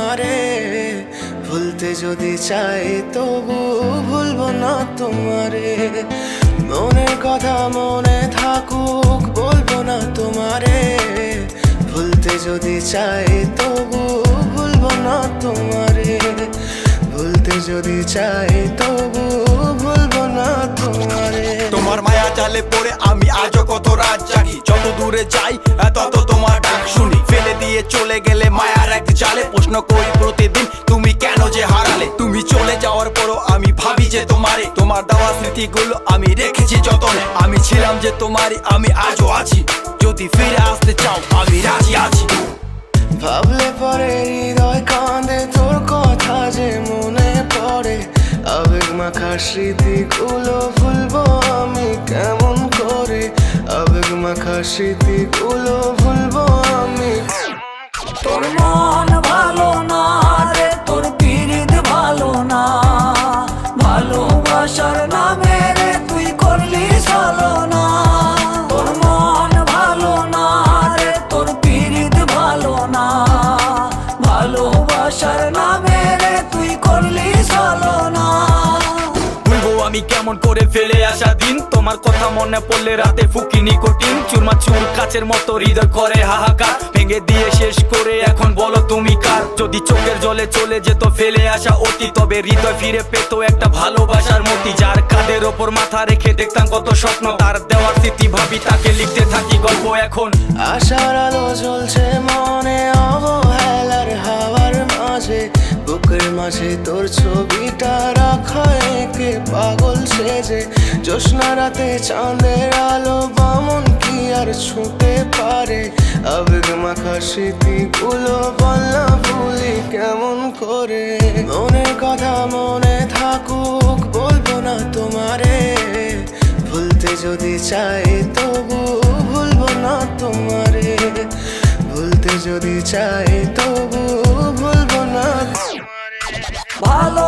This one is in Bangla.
তোমারে, ভুলতে যদি চাই তবু ভুলবো না তোমারে। মনের কথা মনে থাকুক বলবো না তোমারে, ভুলতে যদি চাই তবু ভুলবো না তোমারে। ভুলতে যদি চাই তবু ভুলবো না তোমারে। তোমার মায়া জালে পড়ে আমি আজও কত রাত জাগি, যত দূরে যাই তত তোমার ডাক শুনি। ফেলে দিয়ে চলে গেলে মায়ার এক জালে, প্রশ্ন করি প্রতিদিন তুমি কেন যে হারালে। তুমি চলে যাওয়ার পরও আমি ভাবি যে তোমারে, তোমার দেওয়া স্মৃতিগুলো আমি রেখেছি যতনে। আমি ছিলাম যে তোমারই, আমি আজও আছি, যদি ফিরে আসতে চাও আমি রাজি আছি। ভাবলে পরে হৃদয় কাঁদে, তোর কথা যে মনে পড়ে। আবেগ মাখা স্মৃতিগুলো ভুলবো আমি কেমন করে, আবেগ মাখা স্মৃতিগুলো ভুলবো আমি। তোর মন ভালো না রে, তোর পিরিত ভালো না, ভালোবাসার নামে রে তুই করলি ছলনা। তোর মন ভালো না রে, তোর পিরিত ভালো না, ভালোবাসার নামে রে তুই করলি ছলনা। ভুলবো আমি কেমন করে ফেলে আসা দিন, তোমার কথা মনে পড়লে রাতে ফুকি নিকোটিন। চুরমাচুর কাচের মতো হৃদয় করে হাহাকার, ভেঙে দিয়ে শেষ করে এখন বলো তুমি কার। যদি চোখের জলে চলে যেত ফেলে আসা অতি, তবে হৃদয় ফিরে পেত একটা ভালোবাসার মতি। যার কাঁধের ওপর মাথা রেখে দেখতাম কত স্বপ্ন, তার দেওয়ার স্মৃতি ভাবি তাকে লিখতে থাকি গল্প এখন। আশার আলো জ্বলছে মনে অবহেলার হাওয়ার মাঝে, বুকের মাঝে তোর ছবিটা রাখা একে পাগল সেজে। জ্যোৎস্না রাতে চাঁদের আলো বামন কি আর ছুঁতে পারে, আবেগ মাখা স্মৃতিগুলো বলনা ভুলি কেমন করে। মনের কথা মনে থাকুক বলবো না তোমারে, ভুলতে যদি চাই তবু ভুলবো না তোমারে। ভুলতে যদি চাই তবু ভুলবো না তোমারে। ভালো